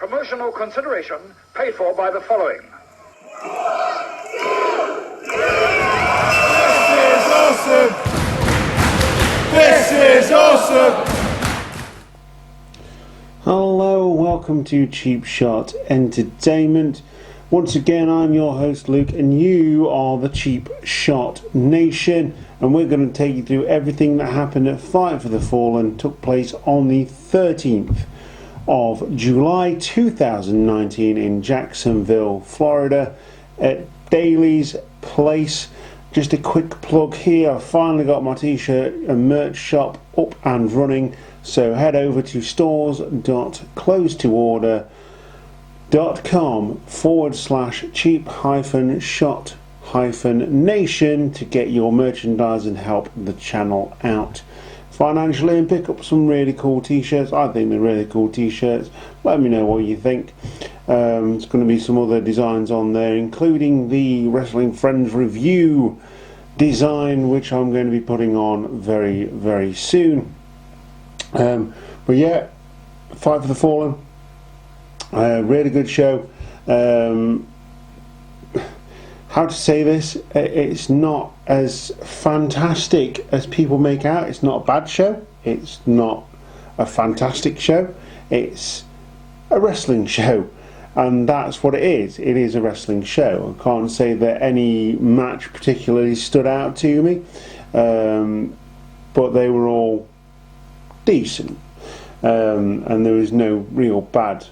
Promotional consideration paid for by the following. This is awesome! This is awesome! Hello, welcome to Cheap Shot Entertainment. Once again, I'm your host Luke, and you are the Cheap Shot Nation. And we're going to take you through everything that happened at Fight for the Fallen. Took place on the 13th of July 2019 in Jacksonville, Florida, at Daly's Place. Just a quick plug here, I've finally got my t-shirt and merch shop up and running, so head over to stores.close-to-order.com/cheap-shot-nation to get your merchandise and help the channel out financially and pick up some really cool t-shirts. I think they're really cool t-shirts. Let me know what you think. There's going to be some other designs on there, including the Wrestling Friends review design, which I'm going to be putting on very, very soon. But yeah, Fight for the Fallen, really good show. How to say this? It's not as fantastic as people make out. It's not a bad show. It's not a fantastic show. It's a wrestling show, and that's what it is. It is a wrestling show. I can't say that any match particularly stood out to me, but they were all decent, and there was no real bad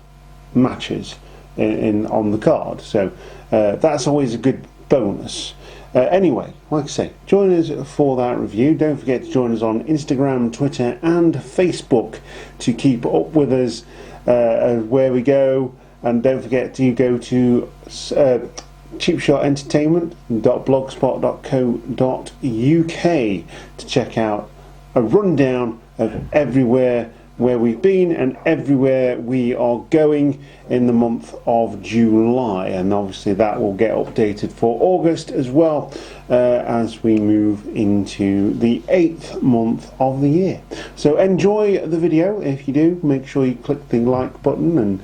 matches on the card. So that's always a good bonus. Anyway, like I say, join us for that review. Don't forget to join us on Instagram, Twitter and Facebook to keep up with us where we go. And don't forget to go to cheapshotentertainment.blogspot.co.uk to check out a rundown of everywhere where we've been and everywhere we are going in the month of July, and obviously that will get updated for August as well, as we move into the 8th month of the year. So enjoy the video. If you do, make sure you click the like button and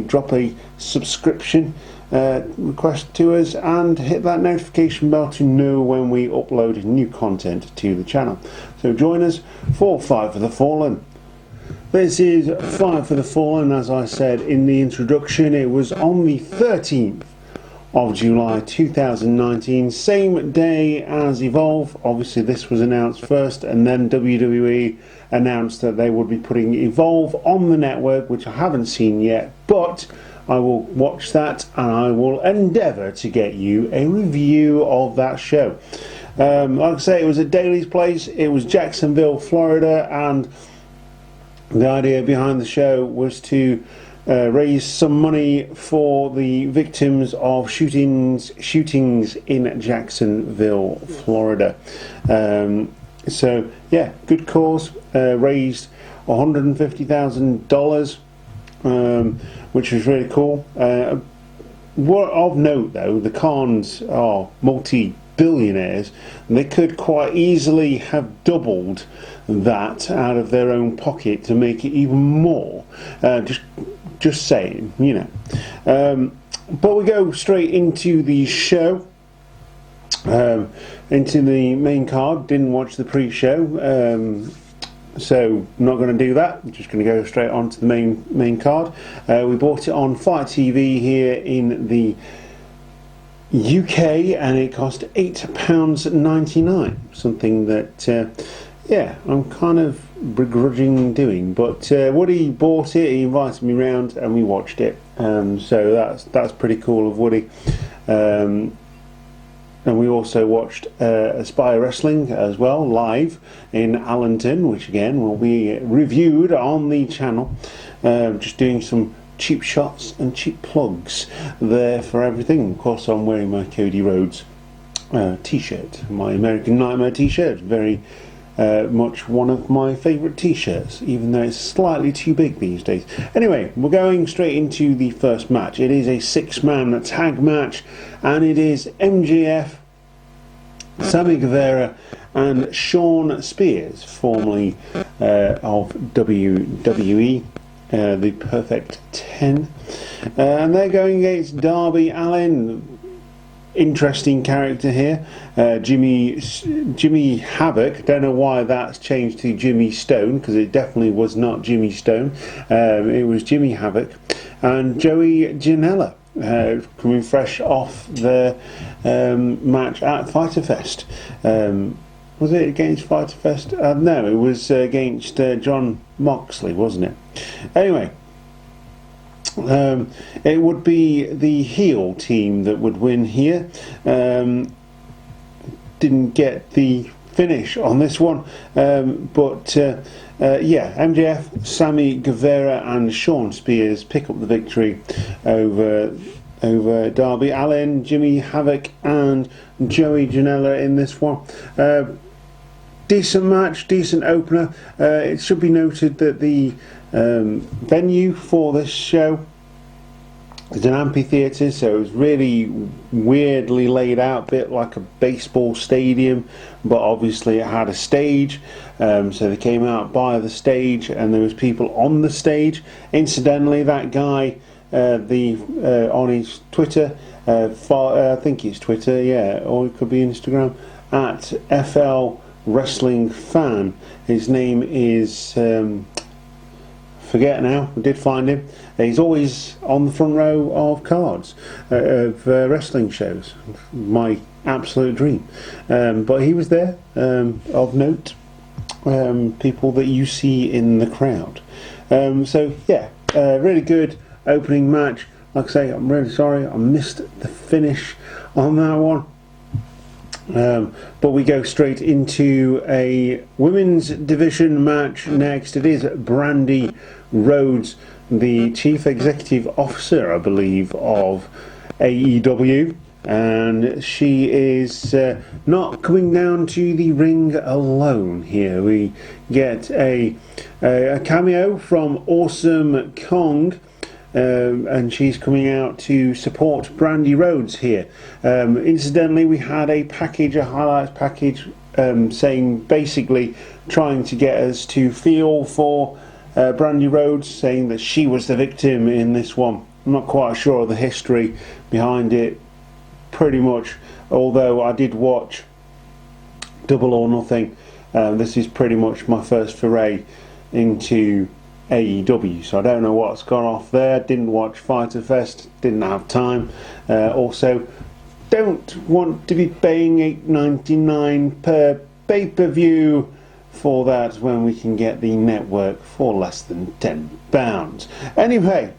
drop a subscription request to us and hit that notification bell to know when we upload new content to the channel. So join us for Fight for the Fallen. This is Fight for the Fallen. As I said in the introduction, it was on the 13th of July 2019, same day as Evolve. Obviously this was announced first, and then WWE announced that they would be putting Evolve on the network, which I haven't seen yet, but I will watch that and I will endeavour to get you a review of that show. Like I say, it was at Daly's Place. It was Jacksonville, Florida, and the idea behind the show was to raise some money for the victims of shootings in Jacksonville, Florida. So yeah, good cause. Raised $150,000, which was really cool. What of note though, the Khans are multi-billionaires, and they could quite easily have doubled that out of their own pocket to make it even more. Just saying, you know. But we go straight into the show, into the main card. Didn't watch the pre-show, so not going to do that. I'm just going to go straight on to the main card. We bought it on Fire TV here in the UK, and it cost £8.99, something that yeah, I'm kind of begrudging doing, but Woody bought it. He invited me round and we watched it, so that's pretty cool of Woody. And we also watched Aspire Wrestling as well, live in Allenton, which again will be reviewed on the channel. Just doing some cheap shots and cheap plugs there for everything. Of course, I'm wearing my Cody Rhodes t-shirt, my American Nightmare t-shirt. Very much one of my favourite t-shirts, even though it's slightly too big these days. Anyway, we're going straight into the first match. It is a 6-man tag match, and it is MJF, Sammy Guevara and Shawn Spears, formerly of WWE, the Perfect 10. And they're going against Darby Allin. Interesting character here. Jimmy Havoc. Don't know why that's changed to Jimmy Stone, because it definitely was not Jimmy Stone. It was Jimmy Havoc. And Joey Janela, coming fresh off the match at Fyter Fest. Was it against Fyter Fest? No, it was against John Moxley, wasn't it? Anyway, it would be the heel team that would win here. Didn't get the finish on this one, but MJF, Sammy Guevara and Sean Spears pick up the victory over Darby Allin, Jimmy Havoc and Joey Janela in this one. Decent match, decent opener. It should be noted that the venue for this show is an amphitheatre, so it was really weirdly laid out, a bit like a baseball stadium, but obviously it had a stage. So they came out by the stage and there was people on the stage. Incidentally, that guy on his Twitter, I think it's Twitter, yeah, or it could be Instagram, at FL Wrestling Fan. His name is forget now. I did find him. He's always on the front row of cards of wrestling shows. My absolute dream. But he was there, of note. People that you see in the crowd. So yeah, really good opening match. Like I say, I'm really sorry I missed the finish on that one. But we go straight into a women's division match next. It is Brandy Rhodes, the Chief Executive Officer, I believe, of AEW, and she is not coming down to the ring alone here. We get a cameo from Awesome Kong, and she's coming out to support Brandy Rhodes here. Incidentally, we had a highlights package, saying, basically trying to get us to feel for Brandy Rhodes, saying that she was the victim in this one. I'm not quite sure of the history behind it, pretty much, although I did watch Double or Nothing. This is pretty much my first foray into AEW, so I don't know what's gone off there. Didn't watch Fyter Fest, didn't have time. Also, don't want to be paying $8.99 per pay-per-view for that when we can get the network for less than £10. Anyway,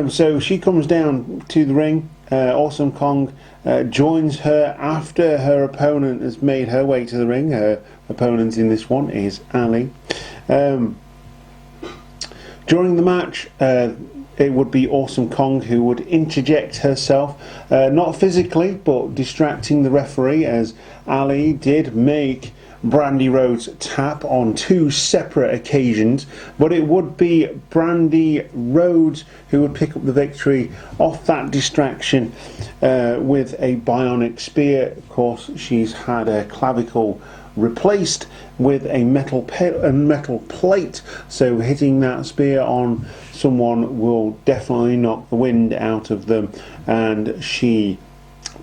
so she comes down to the ring. Awesome Kong joins her after her opponent has made her way to the ring. Her opponent in this one is Ali. During the match, it would be Awesome Kong who would interject herself, not physically, but distracting the referee, as Ali did make Brandy Rhodes tap on 2 separate occasions, but it would be Brandy Rhodes who would pick up the victory off that distraction with a bionic spear. Of course, she's had her clavicle replaced with a metal plate, so hitting that spear on someone will definitely knock the wind out of them, and she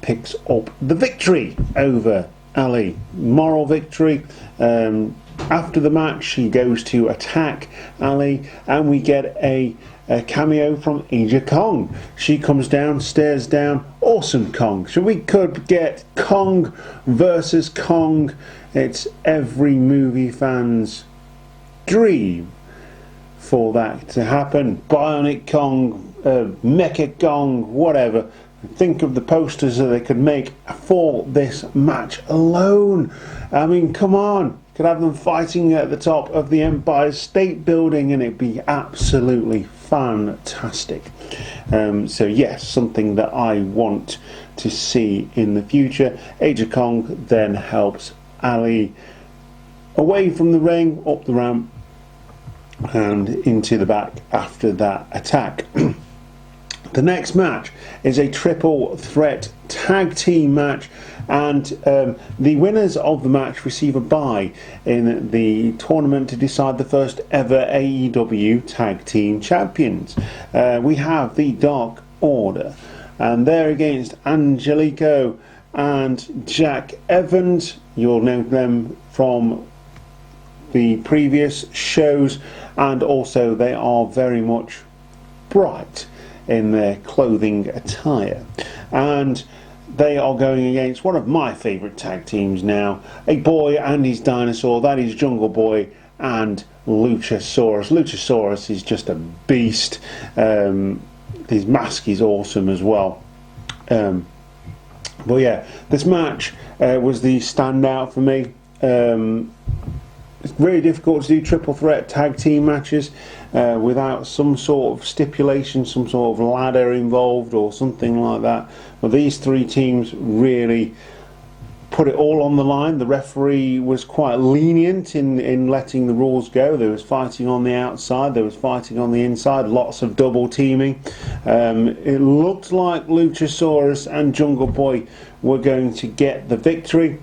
picks up the victory over Ali. Moral victory. After the match, she goes to attack Ali, and we get a cameo from Aja Kong. She comes down, stares down Awesome Kong. So we could get Kong versus Kong. It's every movie fan's dream for that to happen. Bionic Kong, Mecha Kong, whatever. Think of the posters that they could make for this match alone. I mean, come on. Could have them fighting at the top of the Empire State Building and it'd be absolutely fantastic. So yes, something that I want to see in the future. Aja Kong then helps Ali away from the ring, up the ramp and into the back after that attack. The next match is a triple threat tag team match, and the winners of the match receive a bye in the tournament to decide the first ever AEW tag team champions. We have the Dark Order, and they're against Angelico and Jack Evans. You'll know them from the previous shows, and also they are very much bright in their clothing attire, and they are going against one of my favourite tag teams now, a boy and his dinosaur. That is Jungle Boy and Luchasaurus. Luchasaurus is just a beast. His mask is awesome as well. But yeah, this match was the standout for me. It's really difficult to do triple threat tag team matches without some sort of stipulation, some sort of ladder involved or something like that. But these three teams really put it all on the line. The referee was quite lenient in letting the rules go. There was fighting on the outside, there was fighting on the inside, lots of double teaming. It looked like Luchasaurus and Jungle Boy were going to get the victory.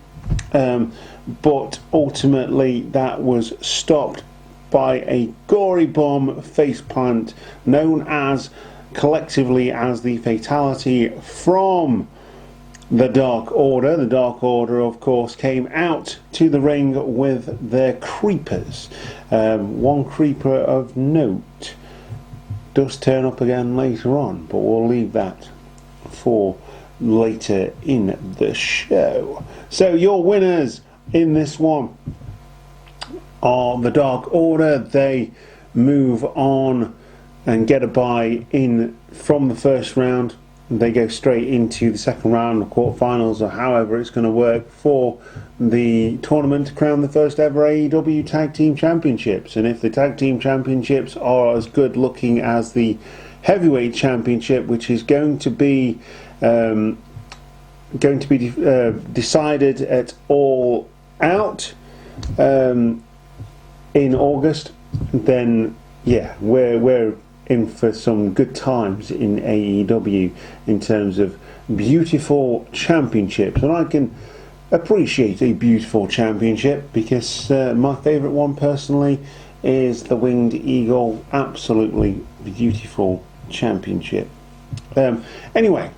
But ultimately that was stopped by a gory bomb faceplant known as collectively as the fatality from the Dark Order. The Dark Order, of course, came out to the ring with their creepers. One creeper of note does turn up again later on, but we'll leave that for later in the show. So your winners in this one are the Dark Order. They move on and get a bye in from the first round. They go straight into the second round, the quarterfinals, or however it's going to work for the tournament to crown the first ever AEW Tag Team Championships. And if the Tag Team Championships are as good looking as the Heavyweight Championship, which is going to be decided at All Out in August, then yeah, we're in for some good times in AEW in terms of beautiful championships. And I can appreciate a beautiful championship because my favourite one personally is the Winged Eagle. Absolutely beautiful championship. Anyway,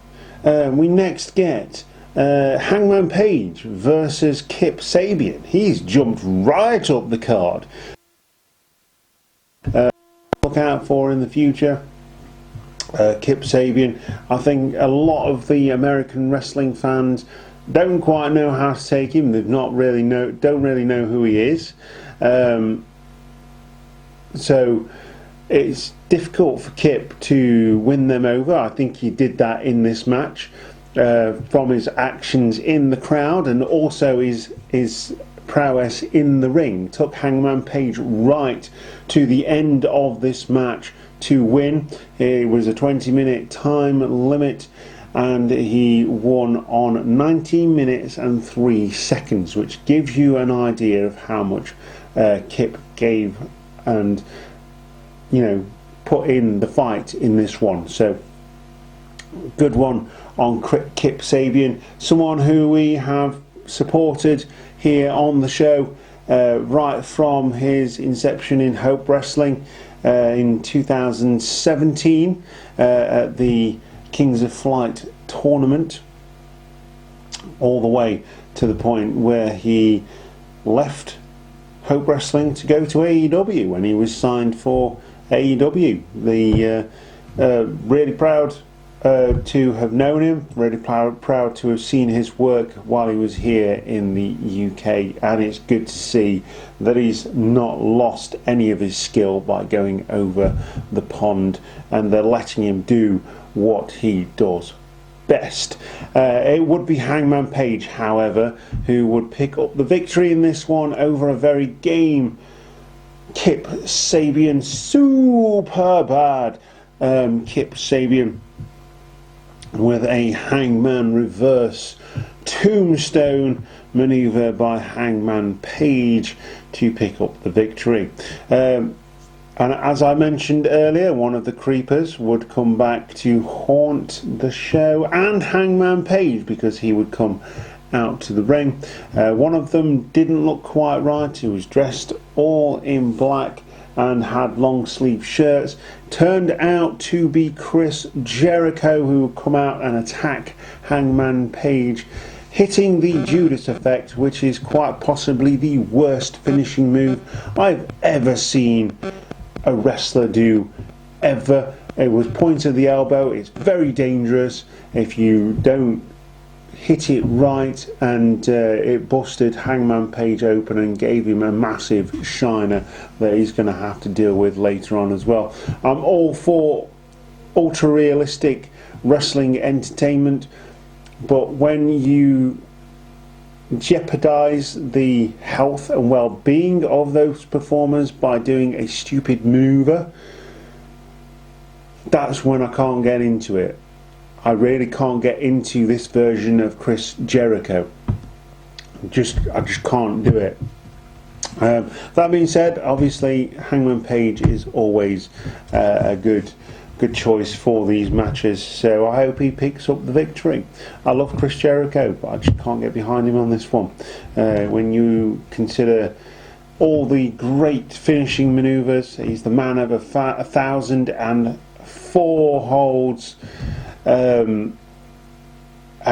we next get Hangman Page versus Kip Sabian. He's jumped right up the card. Look out for in the future. Kip Sabian. I think a lot of the American wrestling fans don't quite know how to take him. Don't really know who he is. So it's difficult for Kip to win them over. I think he did that in this match from his actions in the crowd and also his prowess in the ring. Took Hangman Page right to the end of this match to win. It was a 20-minute time limit and he won on 19 minutes and 3 seconds, which gives you an idea of how much Kip gave and, you know, put in the fight in this one. So good one on Kip Sabian, someone who we have supported here on the show right from his inception in Hope Wrestling in 2017 at the Kings of Flight tournament, all the way to the point where he left Hope Wrestling to go to AEW when he was signed for AEW. Really proud to have known him, really proud to have seen his work while he was here in the UK, and it's good to see that he's not lost any of his skill by going over the pond, and they're letting him do what he does best. It would be Hangman Page, however, who would pick up the victory in this one over a very game Kip Sabian. Super bad Kip Sabian with a Hangman reverse tombstone maneuver by Hangman Page to pick up the victory. And as I mentioned earlier, one of the creepers would come back to haunt the show, and Hangman Page, because he would come out to the ring. One of them didn't look quite right. He was dressed all in black and had long sleeve shirts. Turned out to be Chris Jericho, who would come out and attack Hangman Page, hitting the Judas effect, which is quite possibly the worst finishing move I've ever seen a wrestler do ever. It was point of the elbow. It's very dangerous if you don't hit it right, and it busted Hangman Page open and gave him a massive shiner that he's going to have to deal with later on as well. I'm all for ultra realistic wrestling entertainment, but when you jeopardize the health and well-being of those performers by doing a stupid mover, that's when I can't get into it. I really can't get into this version of Chris Jericho. I just can't do it. That being said, obviously Hangman Page is always a good choice for these matches, so I hope he picks up the victory. I love Chris Jericho, but I just can't get behind him on this one. When you consider all the great finishing maneuvers, he's the man of 1,004 holds, and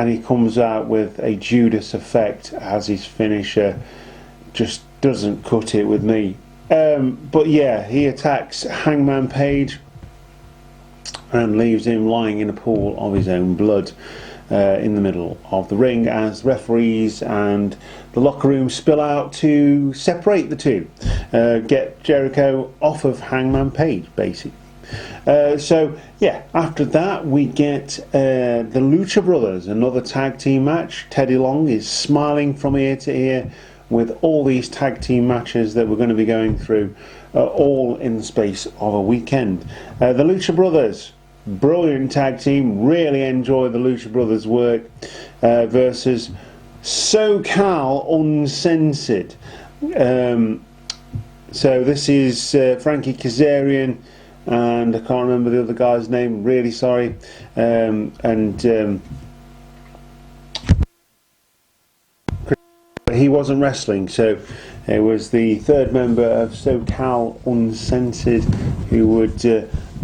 he comes out with a Judas effect as his finisher. Just doesn't cut it with me. But yeah, he attacks Hangman Page and leaves him lying in a pool of his own blood in the middle of the ring, as referees and the locker room spill out to separate the two, get Jericho off of Hangman Page, basically. So yeah, after that we get the Lucha Brothers, another tag team match. Teddy Long is smiling from ear to ear with all these tag team matches that we're going to be going through, all in the space of a weekend. The Lucha Brothers, brilliant tag team, really enjoy the Lucha Brothers work, versus SoCal Uncensored. So this is Frankie Kazarian and I can't remember the other guy's name, really sorry, he wasn't wrestling, so it was the third member of SoCal Uncensored who would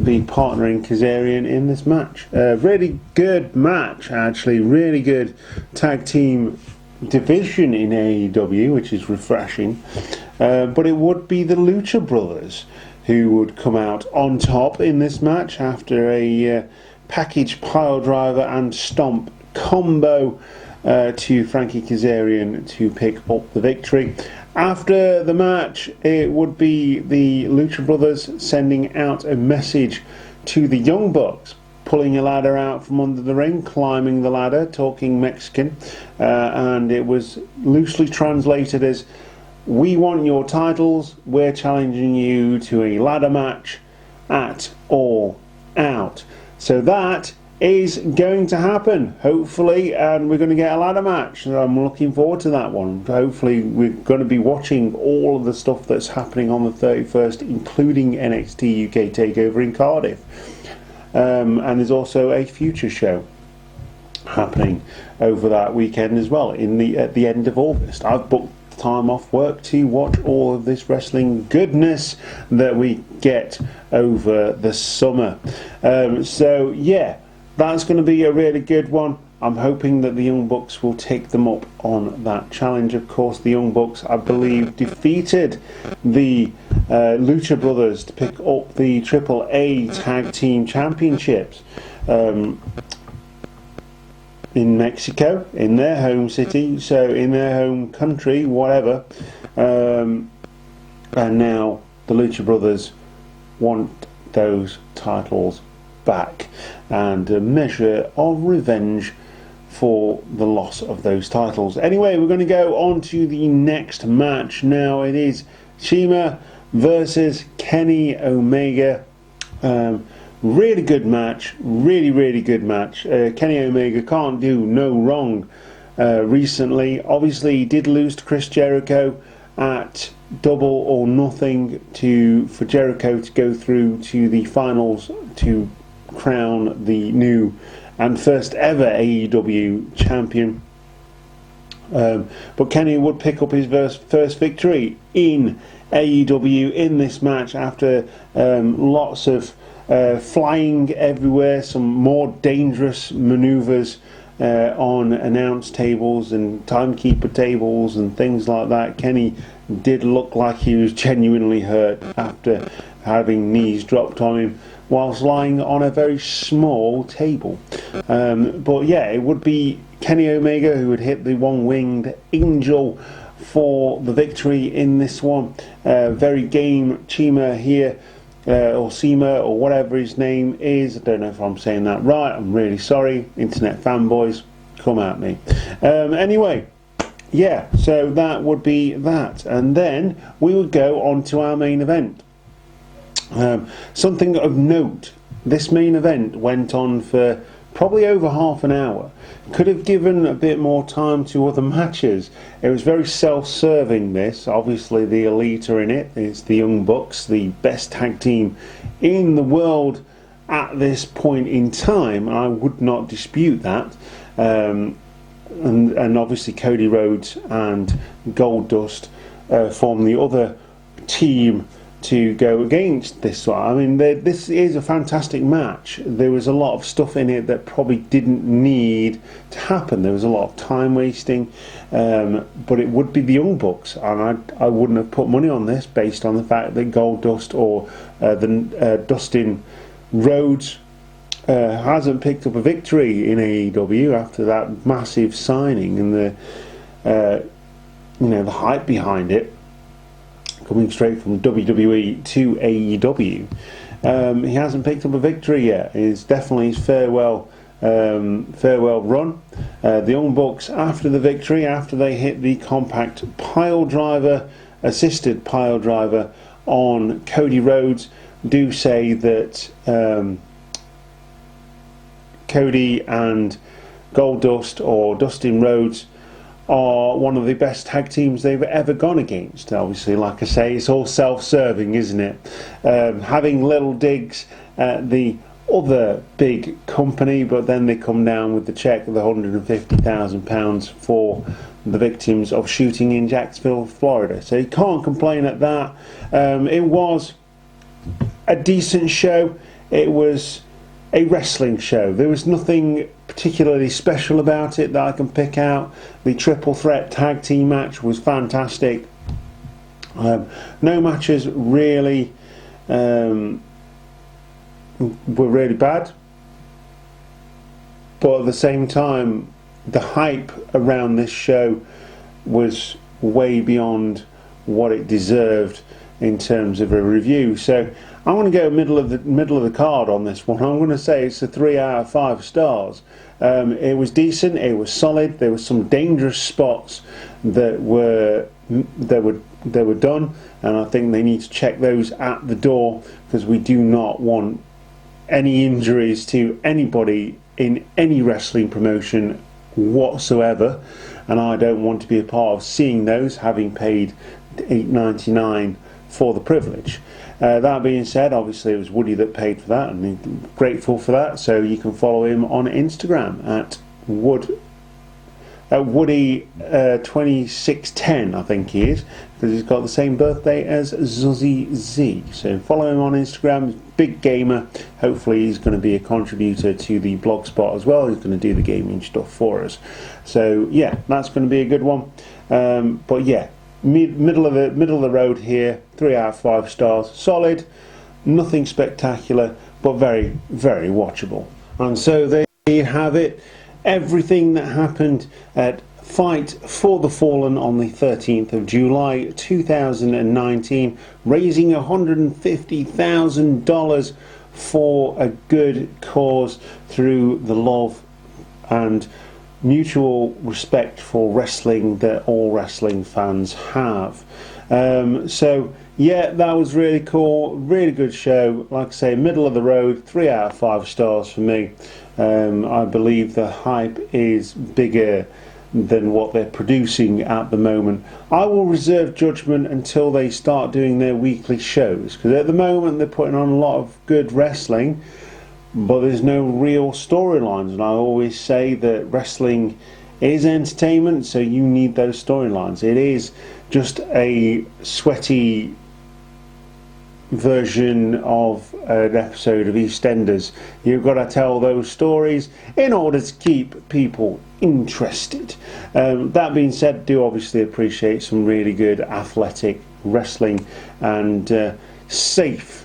be partnering Kazarian in this match. Really good match, actually, really good tag team division in AEW, which is refreshing, but it would be the Lucha Brothers who would come out on top in this match after a package pile driver and stomp combo to Frankie Kazarian to pick up the victory. After the match, it would be the Lucha Brothers sending out a message to the Young Bucks, pulling a ladder out from under the ring, climbing the ladder, talking Mexican, and it was loosely translated as, "We want your titles, we're challenging you to a ladder match at All Out." So that is going to happen, hopefully, and we're going to get a ladder match. I'm looking forward to that one. Hopefully we're going to be watching all of the stuff that's happening on the 31st, including NXT UK TakeOver in Cardiff. And there's also a future show happening over that weekend as well, at the end of August. I've booked time off work to watch all of this wrestling goodness that we get over the summer. So yeah, that's going to be a really good one. I'm hoping that the Young Bucks will take them up on that challenge. Of course, the Young Bucks, I believe, defeated the Lucha Brothers to pick up the AAA Tag Team Championships in Mexico, in their home city, so in their home country, whatever. And now the Lucha Brothers want those titles back, and a measure of revenge for the loss of those titles. Anyway, we're going to go on to the next match now. It is Chima versus Kenny Omega. Really good match, really good match. Kenny Omega can't do no wrong recently. Obviously he did lose to Chris Jericho at double or nothing for Jericho to go through to the finals to crown the new and first ever AEW champion. But Kenny would pick up his first victory in AEW in this match after lots of flying everywhere, some more dangerous maneuvers on announce tables and timekeeper tables and things like that. Kenny did look like he was genuinely hurt after having knees dropped on him whilst lying on a very small table. But yeah, it would be Kenny Omega who would hit the one-winged angel for the victory in this one. Very game Chima here, or Chima, or whatever his name is. I don't know if I'm saying that right. I'm really sorry. Internet fanboys, come at me. Anyway, yeah, so that would be that. And then we would go on to our main event. Something of note, this main event went on for probably over half an hour. Could have given a bit more time to other matches. It was very self-serving, this. Obviously the Elite are in it. It's the Young Bucks, the best tag team in the world at this point in time. I would not dispute that. And obviously Cody Rhodes and Goldust form the other team to go against this one. I mean, this is a fantastic match. There was a lot of stuff in it that probably didn't need to happen. There was a lot of time wasting, but it would be the Young Bucks, and I wouldn't have put money on this based on the fact that Goldust or Dustin Rhodes hasn't picked up a victory in AEW after that massive signing and the hype behind it, coming straight from WWE to AEW. He hasn't picked up a victory yet. It's definitely his farewell run. The Young Bucks, after the victory, after they hit the compact assisted pile driver on Cody Rhodes, do say that Cody and Goldust or Dustin Rhodes are one of the best tag teams they've ever gone against. Obviously, like I say, it's all self-serving, isn't it? Having little digs at the other big company, but then they come down with the check of the £150,000 for the victims of shooting in Jacksonville, Florida. So you can't complain at that. It was a decent show. It was a wrestling show. There was nothing particularly special about it that I can pick out. The triple threat tag team match was fantastic. No matches really were really bad, but at the same time the hype around this show was way beyond what it deserved in terms of a review. So I'm going to go middle of the card on this one. I'm going to say it's a 3 out of 5 stars. It was decent. It was solid. There were some dangerous spots that were done, and I think they need to check those at the door, because we do not want any injuries to anybody in any wrestling promotion whatsoever, and I don't want to be a part of seeing those, having paid $8.99 for the privilege. That being said, obviously it was Woody that paid for that, and I'm grateful for that. So you can follow him on Instagram at Woody 2610, I think he is, because he's got the same birthday as Zuzzy Z. So follow him on Instagram. Big gamer. Hopefully he's going to be a contributor to the blog spot as well. He's going to do the gaming stuff for us. So yeah, that's going to be a good one. But yeah, middle of the road here. 3 out of 5 stars. Solid. Nothing spectacular, but very, very watchable. And so there you have it. Everything that happened at Fight for the Fallen on the 13th of July 2019, raising $150,000 for a good cause through the love and mutual respect for wrestling that all wrestling fans have. So yeah, that was really cool, really good show. Like I say, middle of the road, 3 out of 5 stars for me. I believe the hype is bigger than what they're producing at the moment. I will reserve judgment until they start doing their weekly shows, because at the moment they're putting on a lot of good wrestling, but there's no real storylines. And I always say that wrestling is entertainment, so you need those storylines. It is just a sweaty version of an episode of EastEnders. You've got to tell those stories in order to keep people interested. That being said, do obviously appreciate some really good athletic wrestling and safe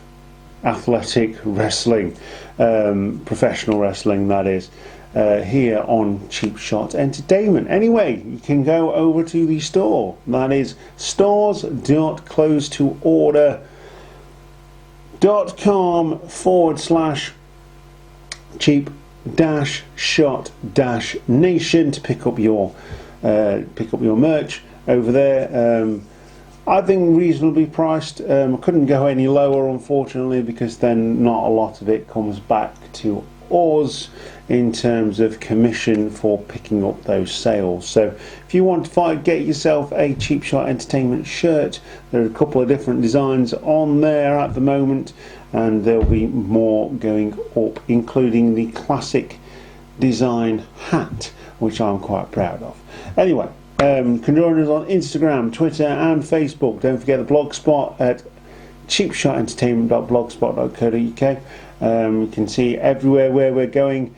athletic wrestling, professional wrestling that is, here on Cheap Shot Entertainment. Anyway, you can go over to the store, that is stores.closeto.com/cheap-shot-nation to pick up your merch over there. I think reasonably priced. I couldn't go any lower, unfortunately, because then not a lot of it comes back to us in terms of commission for picking up those sales. So if you want to get yourself a Cheap Shot Entertainment shirt, there are a couple of different designs on there at the moment, and there'll be more going up, including the classic design hat, which I'm quite proud of. Anyway, can join us on Instagram, Twitter and Facebook. Don't forget the blog spot at cheapshotentertainment.blogspot.co.uk. You can see everywhere where we're going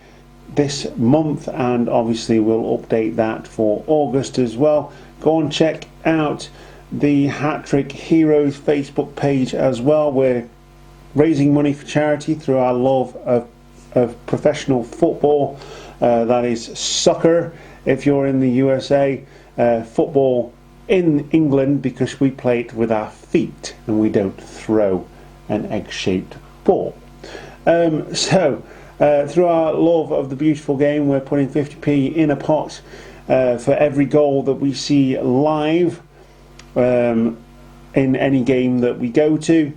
this month, and obviously we'll update that for August as well. Go and check out the Hat Trick Heroes Facebook page as well. We're raising money for charity through our love of professional football, that is soccer if you're in the USA, football in England, because we play it with our feet and we don't throw an egg-shaped ball. Through our love of the beautiful game, we're putting 50p in a pot for every goal that we see live in any game that we go to,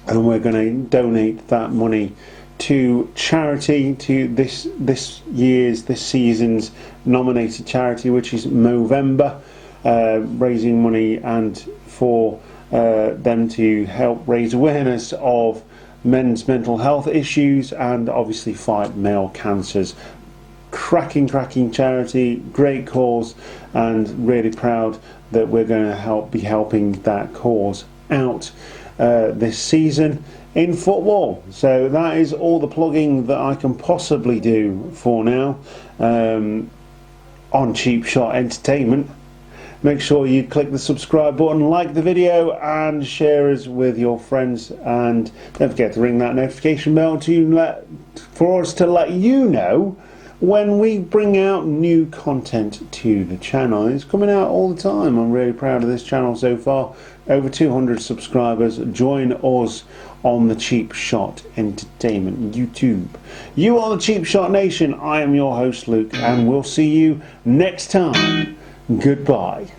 and we're going to donate that money to charity, to this season's nominated charity, which is Movember, raising money and for them to help raise awareness of men's mental health issues and obviously fight male cancers. Cracking charity, great cause, and really proud that we're going to be helping that cause out this season in football. So that is all the plugging that I can possibly do for now on Cheap Shot Entertainment. Make sure you click the subscribe button, like the video, and share us with your friends. And don't forget to ring that notification bell for us to let you know when we bring out new content to the channel. It's coming out all the time. I'm really proud of this channel so far. Over 200 subscribers. Join us on the Cheap Shot Entertainment YouTube. You are the Cheap Shot Nation. I am your host, Luke, and we'll see you next time. Goodbye.